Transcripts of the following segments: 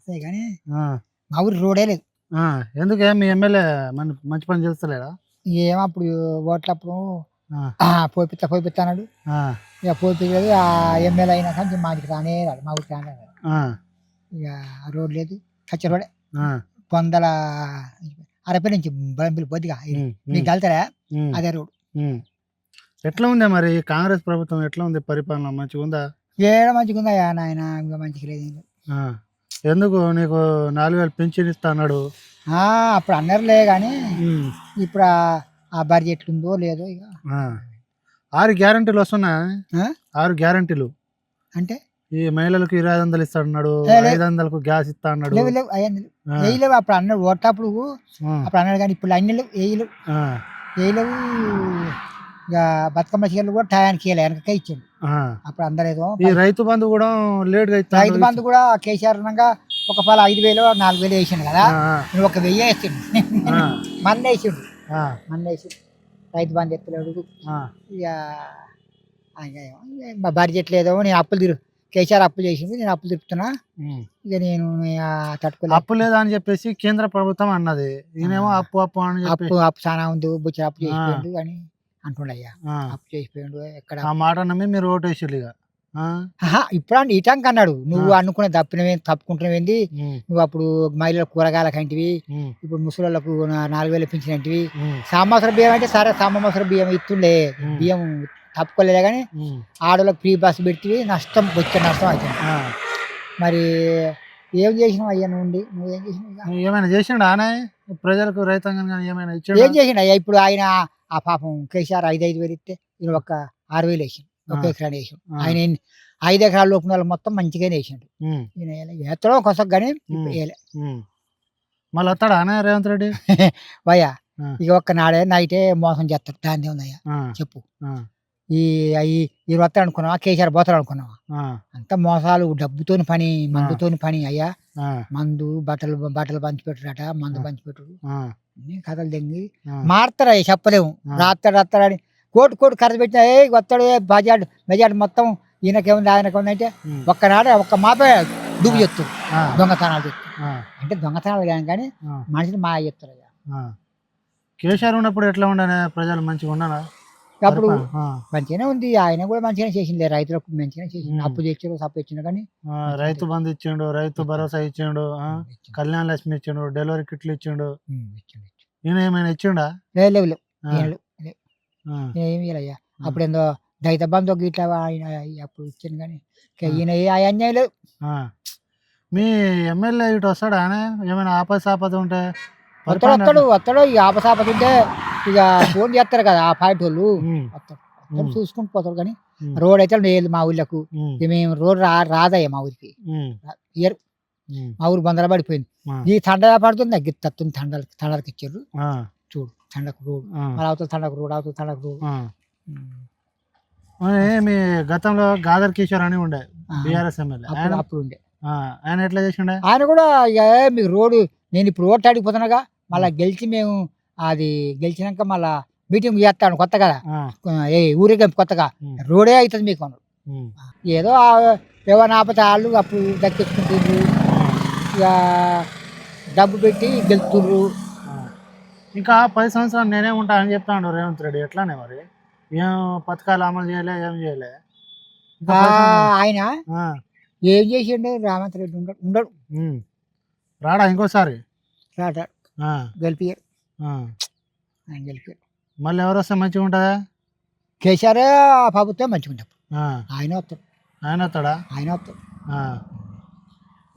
వస్తాయి కానీ ఆ, మా ఊరి రోడే లేదు. ఆ, ఎందుకే మీ ఎమ్మెల్యే మంచి పని చేస్తలేడా? ఏమో అప్పుడు ఓట్లప్పుడు ఆ, పోయిపిస్తా అన్నాడు. ఆ, ఇక పోయిపోయలేదు. ఆ ఎమ్మెల్యే అయినా కానీ మాకు రానే రాడు, మా ఊరికి రానే రాడు. ఆ, ఇక ఆ రోడ్ లేదు, కచ్చ రోడే. ఆ, పొందల అరపై నుంచి బలంపిల్లి కొద్దిగా ఉమ్, మీకు ఉమ్, కలుతారా ఉమ్, అదే రోడ్. ఉమ్. ఎట్లా ఉంది మరి కాంగ్రెస్ ప్రభుత్వం? ఎట్లా ఉంది పరిపాలన? మంచిగా ఉందా? ఏడ మంచిగా ఉందా నాయన, ఇంకా మంచిగా లేదు. ఆ, ఎందుకు నీకు 4,000 పింఛన్ ఇస్తా అన్నాడు? అప్పుడు అన్నారులే కానీ ఉమ్, ఇప్పుడు ఆ బడ్జెట్ ఉందో లేదో ఇక. ఆ. 6 గ్యారంటీలు వస్తున్నాయా? ఆ? 6 గ్యారంటీలు అంటే ఈ మహిళలకు 2500 ఇస్తా అన్నాడు, లేవు 500కు గ్యాస్ ఇస్తా అన్నాడు. లేవు అయ్యింది ఆ, వేయలేవు. అప్పుడు అన్నాడు ఓటప్పుడు, ఆ, అప్పుడు అన్నాడు కానీ ఇప్పుడు అన్ని లేవు, వేయలేవు ఆ, వేయలేవు. ఇక బతుకమ్మ చీరలు కూడా టయానికి వేయలే, వెనకకే ఇచ్చాడు. ఆ. అప్పుడు అందరేదో ఈ రైతు బంధు కూడా లేట్గా ఇస్తా రైతు బంధు కూడా కేసీఆర్ ఉండగా ఒక పాల 5,000 4,000 వేసిండు కదా, నువ్వు ఒక 1,000 వేసిండు. మంది వేసిండు, మంది వేసిండు. రైతు బంధు ఎత్తలేడు. ఇక బడ్జెట్ లేదో, నేను అప్పులు కేసీఆర్ అప్పులు చేసిండు, నేను అప్పులు తిప్పుతున్నా. ఇక నేను తట్టుకోలేదు. అప్పు లేదా అని చెప్పేసి కేంద్ర ప్రభుత్వం అన్నది, ఈయనేమో అప్పు అప్పు అని అప్పు చాలా ఉంది, బుచ్చి అప్పు చేసిపోయిండు అని అంటుండయ్యా. అప్పు చేసిపోయిండు ఎక్కడ. ఆ మాట నమ్మి మీరు ఓటు వేసిర్రు ఇక. ఇప్పుడు అంటే ఇటాంక్ అన్నాడు, నువ్వు అనుకునే తప్పుకుంటున్నావేంది, నువ్వు అప్పుడు మహిళలకు కూరగాయల కంటివి, ఇప్పుడు ముసలిళ్ళకు 4,000 పెంచినవి. సంవత్సరం బియ్యం అంటే సరే, సంవత్సరం బియ్యం ఇస్తుండే, బియ్యం తప్పుకోలేదే కానీ ఆడోళ్ళకి ఫ్రీ బస్సు పెడితే నష్టం, వచ్చే నష్టం అవుతుంది. మరి ఏం చేసినావు అయ్యా నువ్వేం చేసినావు? ఏమైనా చేసిండు ఆనే ప్రజలకు, రైతాంగం ఏమైనా ఇచ్చాడు? ఏం చేసిండు అయ్యా? ఇప్పుడు ఆయన ఆ పాపం కేసీఆర్ 5,000 ఇస్తే ఈయన ఒక 6,000 వేసిండు, ఒక ఎకరాన్ని వేసిండు. ఆయన 5 ఎకరాల లోపల వాళ్ళు మొత్తం మంచిగానే వేసిండు. ఈయన ఎత్తడో కొసకు కానీ వేయలే. మళ్ళీ వస్తాడా ఆనే రేవంత్ రెడ్డి? భయ్యా ఇక ఒక్క నాడే నైటే మోసం చేస్తాడు, దాన్ని ఉందయ్యా చెప్పు. ఈ వస్తాడు అనుకున్నావా, కేసీఆర్ పోతాడు అనుకున్నావా? అంతా మోసాలు, డబ్బుతోని పని, మందుతోని పని అయ్యా. మందు బట్టలు పంచిపెట్టుడట, మందు పంచిపెట్టుడు, అన్ని కథలు తెంగి మారుతారా చెప్పలేము. రాస్తాడని కోటి ఖర్చు పెట్టినా వస్తాడు, బజాట్ మొత్తం ఈయనకేముంది ఆయనకేముంది అంటే ఒక్కనాడే ఒక్క మాపే డుబ్బు చెప్తాడు, దొంగతనాలు చెప్తాడు. అంటే దొంగతనాలు కానీ మనిషిని మాయ చెప్తారు అయ్యా. కేసీఆర్ ఉన్నప్పుడు ఎట్లా ఉండనే, ప్రజలు మంచిగా ఉన్నారా? అప్పుడు మంచిగానే ఉంది, ఆయన కూడా మంచిగానే చేసింది, రైతులకు మంచిగానే చేసింది. అప్పు తెచ్చాడు, తప్పు ఇచ్చిండు కానీ రైతు బంధు ఇచ్చిండు, రైతు భరోసా ఇచ్చిండు, కళ్యాణ లక్ష్మి ఇచ్చిండు, డెలివరీ కిట్లు ఇచ్చిండు. ఈయన ఏమైనా ఇచ్చిండా? లేవు ఏమి అయ్యా. అప్పుడు ఏందో దళిత బంధు ఇట్లా అప్పుడు ఇచ్చాను కానీ ఈయన అన్యాయం లేదు. మీ ఎమ్మెల్యే ఇటు వస్తాడా? ఏమైనా ఆపద ఉంటే వస్తాడు. ఈ ఆపసాపత ఉంటే ఇక ఫోన్ చేస్తారు కదా ఆ పార్టీ వాళ్ళు, వస్తాడు చూసుకుంటూ పోతాడు. కానీ రోడ్ అయితే లేదు మా ఊళ్ళకు. మేము రోడ్ రాదయ్యా మా ఊరికి, ఇయర్ మా ఊరు బందర పడిపోయింది. ఈ తండ పడుతుంది, తత్తుంది తండలకు ఇచ్చారు చూడు, తండకు రోడ్, మరి అవతల తండకు రోడ్. మీ గతంలో గాదర్ కిషోర్ అని ఉండే బీఆర్ఎస్ ఎమ్మెల్యే, అప్పుడు ఉండే. ఆయన ఎట్లా చేసిండే? ఆయన కూడా ఇక మీకు రోడ్డు, నేను ఇప్పుడు రోడ్ అడిగిపోతున్నాగా, మళ్ళీ గెలిచి మేము అది గెలిచినాక మళ్ళా మీటింగ్ చేస్తాను కొత్త కదా, ఊరేగింపు కొత్తగా రోడే అవుతుంది మీకు అన్నాడు. ఏదో ఏమైనా ఆపత వాళ్ళు అప్పుడు దక్కించుకుంటుండ్రు, ఇక డబ్బు పెట్టి గెలుతుండ్రు. ఇంకా 10 సంవత్సరాలు నేనే ఉంటా అని చెప్తాను రేవంత్ రెడ్డి. ఎట్లానే మరి ఏం పథకాలు అమలు చేయలే, ఏం చేయలే ఆయన. ఏం చేసిండు రేవంత్ రెడ్డి? ఉండడు. రాడా ఇంకోసారి? రాడా, గెలిపియరు. ఆయన గెలిపారు. మళ్ళీ ఎవరు వస్తే మంచిగా ఉంటుందా? కేసీఆర్ ప్రభుత్వం మంచిగా ఉంటుంది. ఆయన వస్తాడు. ఆయన వస్తాడు.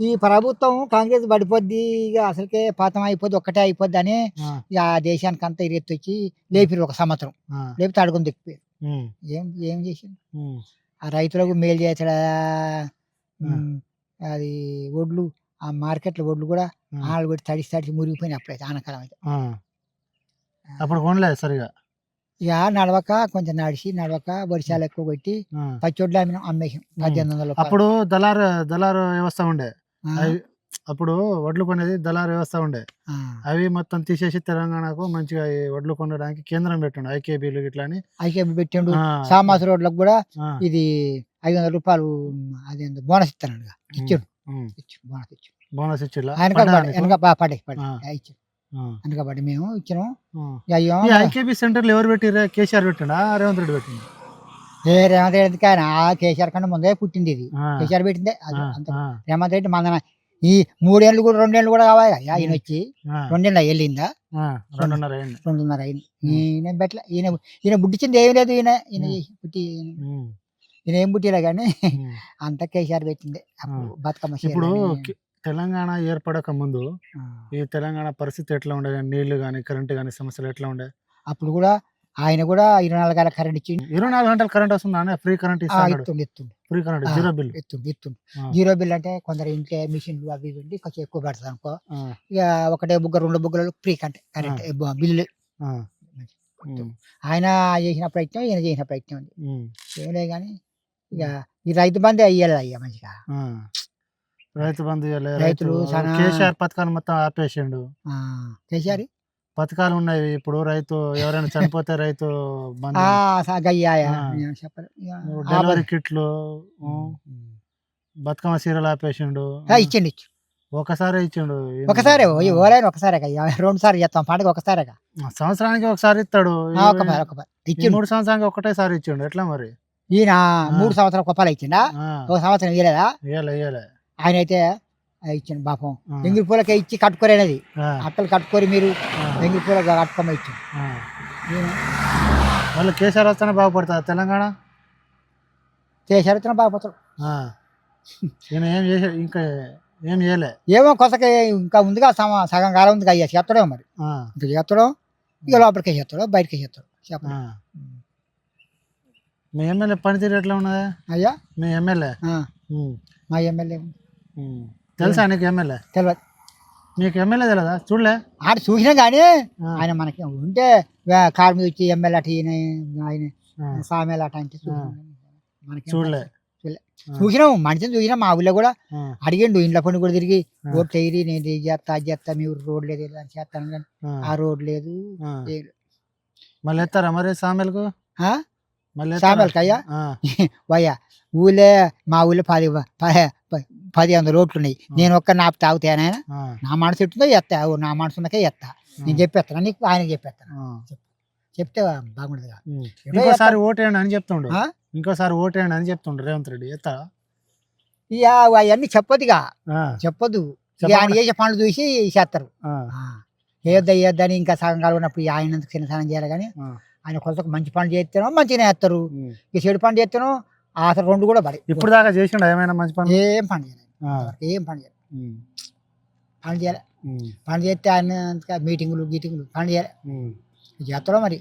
ఈ ప్రభుత్వం కాంగ్రెస్ పడిపోద్ది, ఇక అసలుకే పాతం అయిపోద్ది, ఒక్కటే అయిపోద్ది అని ఇక దేశానికి అంతా ఇరెత్తి వచ్చి లేపిరు. ఒక సంవత్సరం లేపితే అడుగుని దిక్కిపోయారు. ఏం చేసిండు? ఆ రైతులకు మేలు చేస్తాడా? అది ఒడ్లు, ఆ మార్కెట్లో ఒడ్లు కూడా ఆళ్ళు పెట్టి తడిసి మురిగిపోయినాయి అప్పుడైతే, ఆనకాలం అయితే. అప్పుడు కొనలేదు సరిగా, ఇక కొంచెం నడవక వర్షాలు ఎక్కువ కొట్టి పచ్చొడ్లు అమ్మేసాం 1800. అప్పుడు దళారు వ్యవస్థ ఉండే, అప్పుడు వడ్లు కొనేది దళారు వ్యవస్థ ఉండే. అవి మొత్తం తీసేసి తెలంగాణకు మంచిగా వడ్లు కొనడానికి కేంద్రం పెట్టిండు, ఐకేబీలు ఇట్లా అని. ఐకేబీ పెట్టిండు. సామాస రోడ్లకు కూడా ఇది 500 రూపాయలు అది బోనస్ ఇస్తాను ఇచ్చాడు, బోనస్ ఇచ్చాడు. బోనస్ ఇచ్చిలా వెనక పడి ఇచ్చాం వెనకబడి మేము ఇచ్చినాం. అయ్యో ఈ ఐకేబీ సెంటర్లు ఎవరు పెట్టిరా? కేసీఆర్ పెట్టిండా రేవంత్ రెడ్డి పెట్టిండు? రేవంత్ రెడ్డి కానీ కేసీఆర్ కన్నా ముందే పుట్టింది ఇది. కేసీఆర్ పెట్టిందే అంత. రేవంత్ రెడ్డి మన ఈ 3 ఏళ్ళు కూడా 2 ఏళ్ళు కూడా కావాలి ఈయన వచ్చి 2 ఏళ్ళు వెళ్ళిందా 2.5 అయింది. ఈయన బెట్ల ఈయన పుట్టించింది ఏమి లేదు. ఈయన పుట్టి ఈయన ఏం పుట్టిలే కానీ అంత కేసీఆర్ పెట్టింది. బతుకమ్మ ఇప్పుడు తెలంగాణ ఏర్పడక ముందు ఈ తెలంగాణ పరిస్థితి ఎట్లా ఉండే? నీళ్లు కానీ కరెంట్ కానీ సమస్యలు ఎట్లా ఉండే? అప్పుడు కూడా ఆయన కూడా 24 గంటల కరెంట్ ఇచ్చిండు. 24 గంటలు కరెంట్ వస్తుందా? ఫ్రీ కరెంట్ ఇస్తుండు. Free current zero bill zero bill అంటే కొందరు ఇంట్లో మిషన్లు అవి ఉండి కొంచెం ఎక్కువ పడుతుంది అనుకో. ఇక 1 బుగ్గ 2 బుగ్గలు ఫ్రీ కరెంట్ బిల్లు. ఆయన చేసిన ప్రయత్నం ఈయన చేసిన ప్రయత్నం ఉంది. ఏం లేదు కానీ ఇక ఈ రైతు బంధు అయ్యాలి అయ్యా మంచిగా. రైతు బంధు రైతులు కేసీఆర్ పథకాలు మొత్తం ఆపేసిండు. కేసీఆర్ పథకాలు ఉన్నాయి. ఇప్పుడు రైతు ఎవరైనా చనిపోతే రైతు డెలివరీ కిట్లు బతుకమ్మ సీరియల్ ఆపేసిండు. ఇచ్చిండు ఒకసారి ఇచ్చిండు. ఒకసారి ఎవరైనా ఒకసారి 2 సార్లు చేస్తాం పండుగ. ఒకసారి సంవత్సరానికి ఒకసారి ఇస్తాడు. 3 సంవత్సరానికి ఒకటేసారి ఇచ్చిండు. ఎట్లా మరి? ఈయన 3 సంవత్సరాల కొప్పాలు ఇచ్చిండా? ఒక సంవత్సరం ఇయ్యలేదా? ఆయన అయితే ఇచ్చిండు పాపం. ఎంగిలి పూలకే ఇచ్చి కట్టుకోరేనది. అక్కలు కట్టుకోరి మీరు ఎంగిలి పూల కట్టుకోమని ఇచ్చిండు. మళ్ళీ కేసీఆర్ వస్తేనే బాగుపడతా తెలంగాణ. కేసీఆర్ వస్తేనే బాగుపడతాడు. ఈయన ఏం చేసా ఇంకా ఏం చేయలే. ఏమో కొత్తగా ఇంకా ఉందిగా సగం కాలం ఉంది. అయ్యా చేస్తాడో మరి. ఇంకా చేస్తాడో ఇక లోపలికే చేస్తాడో బయటకే చేస్తాడు చెప్పండి. మీ ఎమ్మెల్యే పనితీరు ఎట్లా ఉన్నదా అయ్యా? మీ ఎమ్మెల్యే మా ఎమ్మెల్యే తెలుసా నీకు? ఎమ్మెల్యే తెలియదు. నీకు ఎమ్మెల్యే తెలియదా? చూడలే. ఆడ చూసినా కానీ ఆయన మనకి ఉంటే కారు మీద వచ్చి ఎమ్మెల్యే అట ఆయన సామెల అట అంటే మనకి చూడలే. చూసినాం మనిషిని చూసినాం. మా ఊళ్ళో కూడా అడిగిండు. ఇంట్లో పని కూడా తిరిగి రోడ్ చేయరి నేను చేస్తా అది చేస్తా మీ ఊరు రోడ్ లేదు అని చేస్తాను కానీ ఆ రోడ్ లేదు. మళ్ళీ ఎత్తారా మరి సామెలకు? సామెలకు అయ్యా వయ్యా ఊళ్ళే మా ఊళ్ళో 10 రోడ్లు ఉన్నాయి. నేను ఒక్క నాపు తాగుతాను. ఆయన నా మనసు ఎట్టుందో ఎత్తా. నా మనసు ఉన్నకే ఎత్తా. నేను చెప్పేస్తాను నీకు. ఆయనకి చెప్పేస్తాను. చెప్తే బాగుండదు. ఇంకోసారి ఓటేయండి అని చెప్తుండు. ఇంకోసారి ఓటేయండి అని చెప్తుండ్రు రేవంత్ రెడ్డి. ఎత్తా ఇక అవన్నీ చెప్పొద్దుగా. చెప్పొద్దు. ఆయన చేసే పనులు చూసి చేస్తారు. వేయొద్దని ఇంకా సగం కాలం ఉన్నప్పుడు ఆయన చిన్న సగం చేయాలి కానీ ఆయన కొంత మంచి పనులు చేస్తానో మంచిగానే వేస్తారు. ఇక చెడు పనులు చేస్తానో అసలు 2 కూడా పడి. ఇప్పుడు దాకా చేసిండు ఏమైనా మంచి పని? ఏం పని చేయలేదు. ఏం పని చేయలేదు. పని చేయాలి. పని చేస్తే ఆయన మీటింగులు గీటింగులు పని చేయాలి. చేస్తాడో మరి.